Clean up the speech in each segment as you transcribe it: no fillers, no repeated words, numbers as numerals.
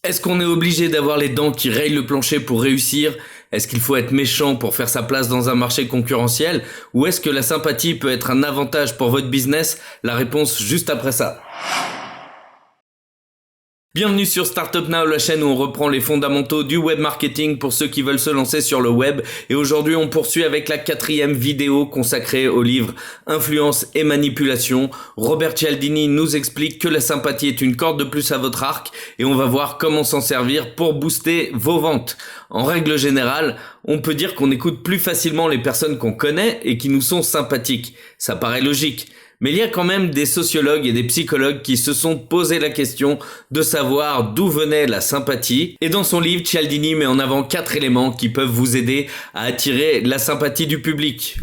Est-ce qu'on est obligé d'avoir les dents qui rayent le plancher pour réussir? Est-ce qu'il faut être méchant pour faire sa place dans un marché concurrentiel? Ou est-ce que la sympathie peut être un avantage pour votre business? La réponse juste après ça. Bienvenue sur Startup Now, la chaîne où on reprend les fondamentaux du web marketing pour ceux qui veulent se lancer sur le web. Et aujourd'hui, on poursuit avec la 4e vidéo consacrée au livre Influence et manipulation. Robert Cialdini nous explique que la sympathie est une corde de plus à votre arc et on va voir comment s'en servir pour booster vos ventes. En règle générale, on peut dire qu'on écoute plus facilement les personnes qu'on connaît et qui nous sont sympathiques. Ça paraît logique. Mais il y a quand même des sociologues et des psychologues qui se sont posé la question de savoir d'où venait la sympathie. Et dans son livre, Cialdini met en avant 4 éléments qui peuvent vous aider à attirer la sympathie du public.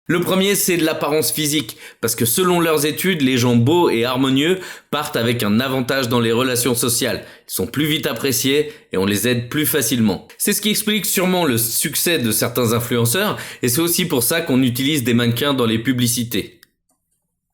Le premier, c'est de l'apparence physique, parce que selon leurs études, les gens beaux et harmonieux partent avec un avantage dans les relations sociales. Ils sont plus vite appréciés et on les aide plus facilement. C'est ce qui explique sûrement le succès de certains influenceurs, et c'est aussi pour ça qu'on utilise des mannequins dans les publicités.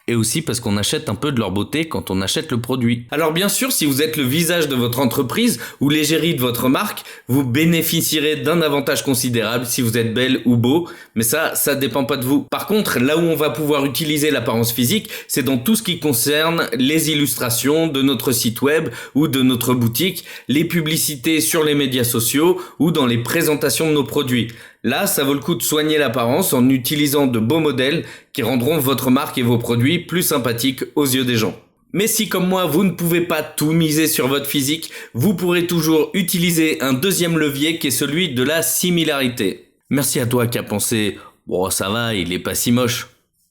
Et aussi parce qu'on achète un peu de leur beauté quand on achète le produit. Alors bien sûr, si vous êtes le visage de votre entreprise ou l'égérie de votre marque, vous bénéficierez d'un avantage considérable si vous êtes belle ou beau, mais ça dépend pas de vous. Par contre, là où on va pouvoir utiliser l'apparence physique, c'est dans tout ce qui concerne les illustrations de notre site web ou de notre boutique, les publicités sur les médias sociaux ou dans les présentations de nos produits. Là, ça vaut le coup de soigner l'apparence en utilisant de beaux modèles qui rendront votre marque et vos produits plus sympathiques aux yeux des gens. Mais si comme moi, vous ne pouvez pas tout miser sur votre physique, vous pourrez toujours utiliser un deuxième levier qui est celui de la similarité. Merci à toi qui as pensé « Bon, ça va, il est pas si moche ».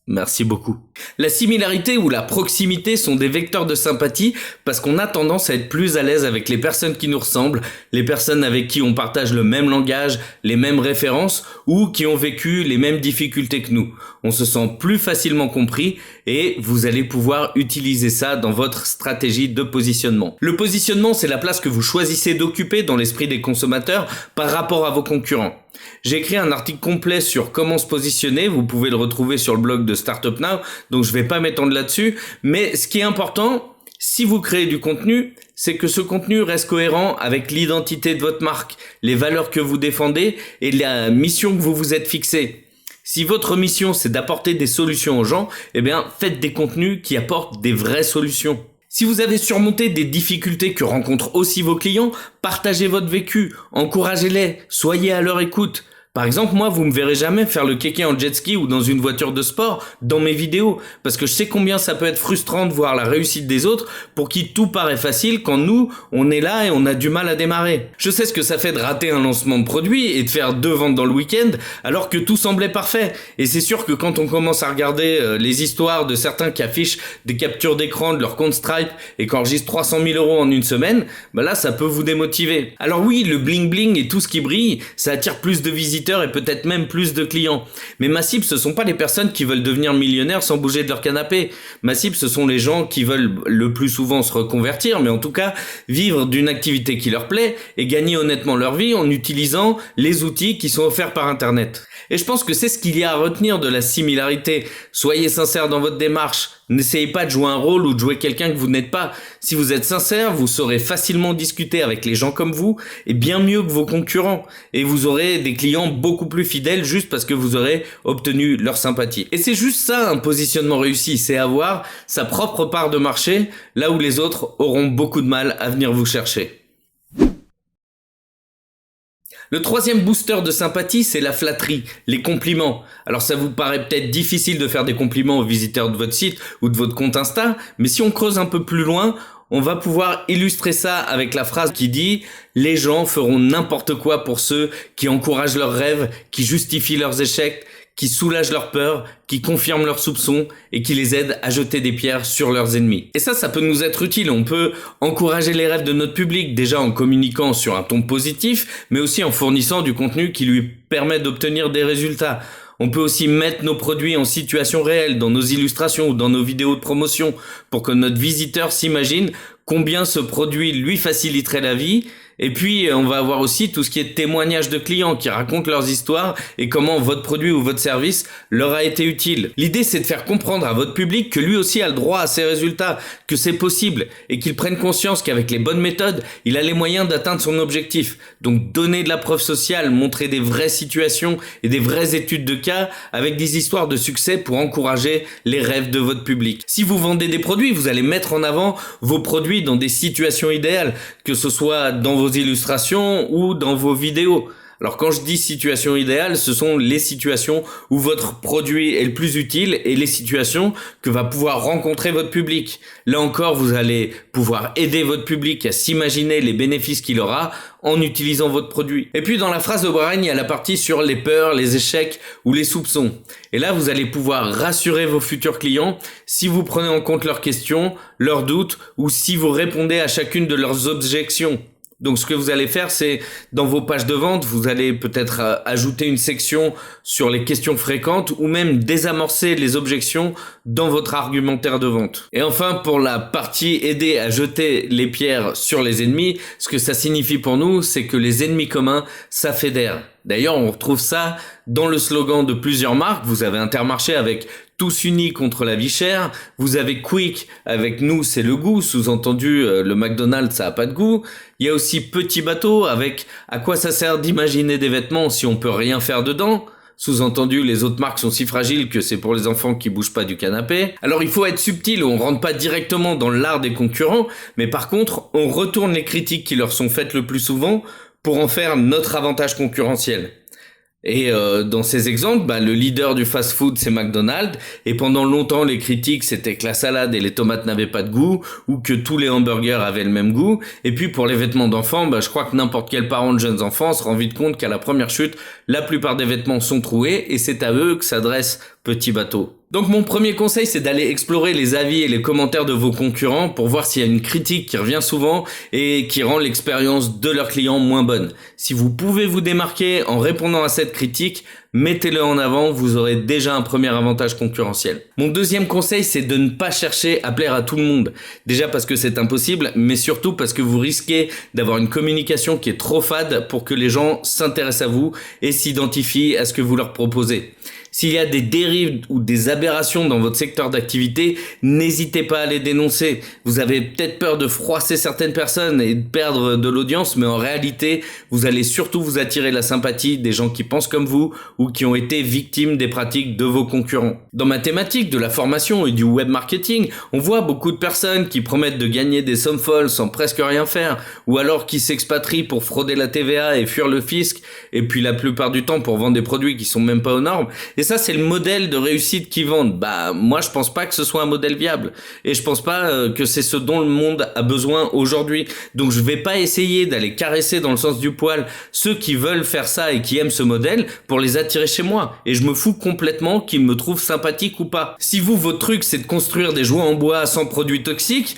Merci beaucoup. La similarité ou la proximité sont des vecteurs de sympathie parce qu'on a tendance à être plus à l'aise avec les personnes qui nous ressemblent, les personnes avec qui on partage le même langage, les mêmes références ou qui ont vécu les mêmes difficultés que nous. On se sent plus facilement compris et vous allez pouvoir utiliser ça dans votre stratégie de positionnement. Le positionnement, c'est la place que vous choisissez d'occuper dans l'esprit des consommateurs par rapport à vos concurrents. J'ai écrit un article complet sur comment se positionner, vous pouvez le retrouver sur le blog de Startup Now, donc je vais pas m'étendre là-dessus, mais ce qui est important, si vous créez du contenu, c'est que ce contenu reste cohérent avec l'identité de votre marque, les valeurs que vous défendez et la mission que vous vous êtes fixée. Si votre mission c'est d'apporter des solutions aux gens, eh bien faites des contenus qui apportent des vraies solutions. Si vous avez surmonté des difficultés que rencontrent aussi vos clients, partagez votre vécu, encouragez-les, soyez à leur écoute. Par exemple, moi, vous me verrez jamais faire le kéké en jet ski ou dans une voiture de sport dans mes vidéos, parce que je sais combien ça peut être frustrant de voir la réussite des autres pour qui tout paraît facile quand nous, on est là et on a du mal à démarrer. Je sais ce que ça fait de rater un lancement de produit et de faire 2 ventes dans le week-end alors que tout semblait parfait. Et c'est sûr que quand on commence à regarder les histoires de certains qui affichent des captures d'écran de leur compte Stripe et qui enregistrent 300 000 € en une semaine, bah là, ça peut vous démotiver. Alors oui, le bling bling et tout ce qui brille, ça attire plus de visiteurs et peut-être même plus de clients. Mais ma cible, ce sont pas les personnes qui veulent devenir millionnaires sans bouger de leur canapé. Ma cible, ce sont les gens qui veulent le plus souvent se reconvertir, mais en tout cas, vivre d'une activité qui leur plaît et gagner honnêtement leur vie en utilisant les outils qui sont offerts par Internet. Et je pense que c'est ce qu'il y a à retenir de la similarité. Soyez sincère dans votre démarche. N'essayez pas de jouer un rôle ou de jouer quelqu'un que vous n'êtes pas. Si vous êtes sincère, vous saurez facilement discuter avec les gens comme vous et bien mieux que vos concurrents. Et vous aurez des clients beaucoup plus fidèles juste parce que vous aurez obtenu leur sympathie. Et c'est juste ça un positionnement réussi, c'est avoir sa propre part de marché là où les autres auront beaucoup de mal à venir vous chercher. Le 3e booster de sympathie, c'est la flatterie, les compliments. Alors ça vous paraît peut-être difficile de faire des compliments aux visiteurs de votre site ou de votre compte Insta, mais si on creuse un peu plus loin, on va pouvoir illustrer ça avec la phrase qui dit « Les gens feront n'importe quoi pour ceux qui encouragent leurs rêves, qui justifient leurs échecs, qui soulagent leurs peurs, qui confirment leurs soupçons et qui les aident à jeter des pierres sur leurs ennemis. » Et ça peut nous être utile. On peut encourager les rêves de notre public, déjà en communiquant sur un ton positif, mais aussi en fournissant du contenu qui lui permet d'obtenir des résultats. On peut aussi mettre nos produits en situation réelle dans nos illustrations ou dans nos vidéos de promotion pour que notre visiteur s'imagine combien ce produit lui faciliterait la vie Et puis, on va avoir aussi tout ce qui est témoignages de clients qui racontent leurs histoires et comment votre produit ou votre service leur a été utile. L'idée, c'est de faire comprendre à votre public que lui aussi a le droit à ses résultats, que c'est possible et qu'il prenne conscience qu'avec les bonnes méthodes, il a les moyens d'atteindre son objectif. Donc, donner de la preuve sociale, montrer des vraies situations et des vraies études de cas avec des histoires de succès pour encourager les rêves de votre public. Si vous vendez des produits, vous allez mettre en avant vos produits dans des situations idéales, que ce soit dans vos illustrations ou dans vos vidéos. Alors quand je dis situation idéale, ce sont les situations où votre produit est le plus utile et les situations que va pouvoir rencontrer votre public. Là encore, vous allez pouvoir aider votre public à s'imaginer les bénéfices qu'il aura en utilisant votre produit. Et puis dans la phrase de Warren, il y a la partie sur les peurs, les échecs ou les soupçons. Et là, vous allez pouvoir rassurer vos futurs clients si vous prenez en compte leurs questions, leurs doutes ou si vous répondez à chacune de leurs objections. Donc ce que vous allez faire, c'est dans vos pages de vente, vous allez peut-être ajouter une section sur les questions fréquentes ou même désamorcer les objections dans votre argumentaire de vente. Et enfin, pour la partie aider à jeter les pierres sur les ennemis, ce que ça signifie pour nous, c'est que les ennemis communs, ça fédère. D'ailleurs, on retrouve ça dans le slogan de plusieurs marques. Vous avez Intermarché avec tous unis contre la vie chère. Vous avez Quick avec nous, c'est le goût. Sous-entendu, le McDonald's, ça a pas de goût. Il y a aussi Petit Bateau avec à quoi ça sert d'imaginer des vêtements si on peut rien faire dedans. Sous-entendu, les autres marques sont si fragiles que c'est pour les enfants qui bougent pas du canapé. Alors il faut être subtil, on rentre pas directement dans l'art des concurrents, mais par contre, on retourne les critiques qui leur sont faites le plus souvent pour en faire notre avantage concurrentiel. Et dans ces exemples, le leader du fast-food, c'est McDonald's. Et pendant longtemps, les critiques, c'était que la salade et les tomates n'avaient pas de goût, ou que tous les hamburgers avaient le même goût. Et puis pour les vêtements d'enfants, je crois que n'importe quel parent de jeunes enfants se rend vite compte qu'à la première chute, la plupart des vêtements sont troués, et c'est à eux que s'adresse Petit Bateau. Donc mon premier conseil, c'est d'aller explorer les avis et les commentaires de vos concurrents pour voir s'il y a une critique qui revient souvent et qui rend l'expérience de leurs clients moins bonne. Si vous pouvez vous démarquer en répondant à cette critique, mettez-le en avant, vous aurez déjà un premier avantage concurrentiel. Mon deuxième conseil, c'est de ne pas chercher à plaire à tout le monde. Déjà parce que c'est impossible, mais surtout parce que vous risquez d'avoir une communication qui est trop fade pour que les gens s'intéressent à vous et s'identifient à ce que vous leur proposez. S'il y a des dérives ou des aberrations dans votre secteur d'activité, n'hésitez pas à les dénoncer. Vous avez peut-être peur de froisser certaines personnes et de perdre de l'audience, mais en réalité, vous allez surtout vous attirer la sympathie des gens qui pensent comme vous ou qui ont été victimes des pratiques de vos concurrents. Dans ma thématique de la formation et du web marketing, on voit beaucoup de personnes qui promettent de gagner des sommes folles sans presque rien faire, ou alors qui s'expatrient pour frauder la TVA et fuir le fisc, et puis la plupart du temps pour vendre des produits qui sont même pas aux normes. Et ça, c'est le modèle de réussite qu'ils vendent. Moi, je pense pas que ce soit un modèle viable. Et je pense pas que c'est ce dont le monde a besoin aujourd'hui. Donc, je vais pas essayer d'aller caresser dans le sens du poil ceux qui veulent faire ça et qui aiment ce modèle pour les attirer chez moi. Et je me fous complètement qu'ils me trouvent sympathique ou pas. Si vous, votre truc, c'est de construire des jouets en bois sans produits toxiques,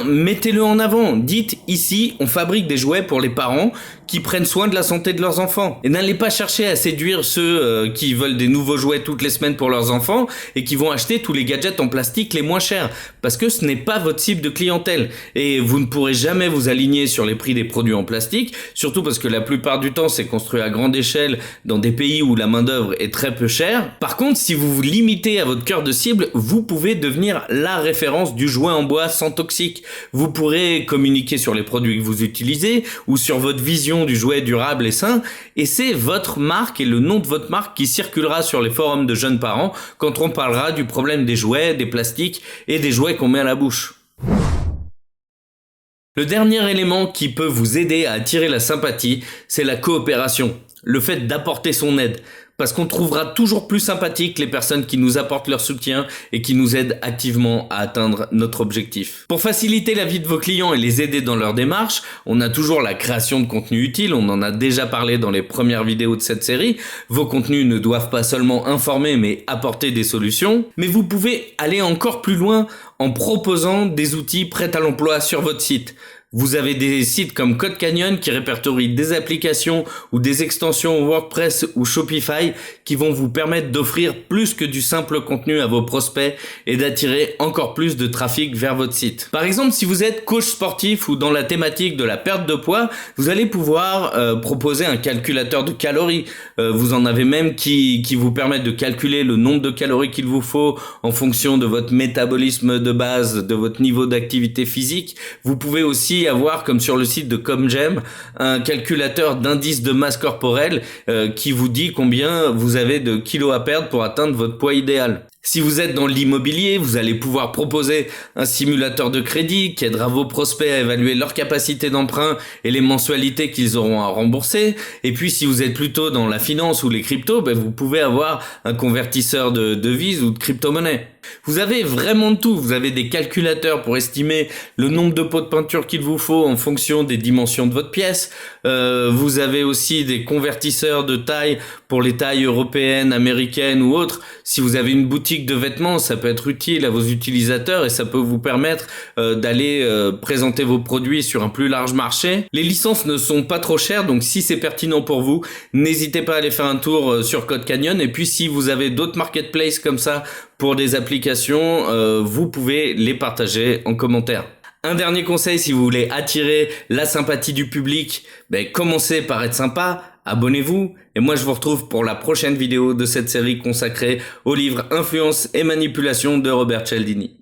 mettez-le en avant. Dites, ici, on fabrique des jouets pour les parents qui prennent soin de la santé de leurs enfants. Et n'allez pas chercher à séduire ceux qui veulent des nouveaux jouets toutes les semaines pour leurs enfants et qui vont acheter tous les gadgets en plastique les moins chers, parce que ce n'est pas votre cible de clientèle et vous ne pourrez jamais vous aligner sur les prix des produits en plastique, surtout parce que la plupart du temps c'est construit à grande échelle dans des pays où la main d'œuvre est très peu chère. Par contre, si vous vous limitez à votre cœur de cible, vous pouvez devenir la référence du jouet en bois sans toxique. Vous pourrez communiquer sur les produits que vous utilisez ou sur votre vision du jouet durable et sain, et c'est votre marque et le nom de votre marque qui circulera sur les forums de jeunes parents quand on parlera du problème des jouets, des plastiques et des jouets qu'on met à la bouche. Le dernier élément qui peut vous aider à attirer la sympathie, c'est la coopération, le fait d'apporter son aide. Parce qu'on trouvera toujours plus sympathique les personnes qui nous apportent leur soutien et qui nous aident activement à atteindre notre objectif. Pour faciliter la vie de vos clients et les aider dans leur démarche, on a toujours la création de contenu utile, on en a déjà parlé dans les premières vidéos de cette série. Vos contenus ne doivent pas seulement informer mais apporter des solutions. Mais vous pouvez aller encore plus loin en proposant des outils prêts à l'emploi sur votre site. Vous avez des sites comme CodeCanyon qui répertorient des applications ou des extensions WordPress ou Shopify qui vont vous permettre d'offrir plus que du simple contenu à vos prospects et d'attirer encore plus de trafic vers votre site. Par exemple, si vous êtes coach sportif ou dans la thématique de la perte de poids, vous allez pouvoir proposer un calculateur de calories. Vous en avez même qui vous permettent de calculer le nombre de calories qu'il vous faut en fonction de votre métabolisme de base, de votre niveau d'activité physique. Vous pouvez aussi avoir, comme sur le site de Comgem, un calculateur d'indice de masse corporelle qui vous dit combien vous avez de kilos à perdre pour atteindre votre poids idéal. Si vous êtes dans l'immobilier, vous allez pouvoir proposer un simulateur de crédit qui aidera vos prospects à évaluer leur capacité d'emprunt et les mensualités qu'ils auront à rembourser. Et puis si vous êtes plutôt dans la finance ou les cryptos, vous pouvez avoir un convertisseur de devises ou de crypto-monnaies. Vous avez vraiment de tout. Vous avez des calculateurs pour estimer le nombre de pots de peinture qu'il vous faut en fonction des dimensions de votre pièce. Vous avez aussi des convertisseurs de taille pour les tailles européennes, américaines ou autres. Si vous avez une boutique de vêtements, ça peut être utile à vos utilisateurs et ça peut vous permettre d'aller présenter vos produits sur un plus large marché. Les licences ne sont pas trop chères, donc si c'est pertinent pour vous, n'hésitez pas à aller faire un tour sur CodeCanyon. Et puis si vous avez d'autres marketplaces comme ça pour des applications, vous pouvez les partager en commentaire. Un dernier conseil, si vous voulez attirer la sympathie du public, commencez par être sympa, abonnez-vous, et moi je vous retrouve pour la prochaine vidéo de cette série consacrée au livre Influence et manipulation de Robert Cialdini.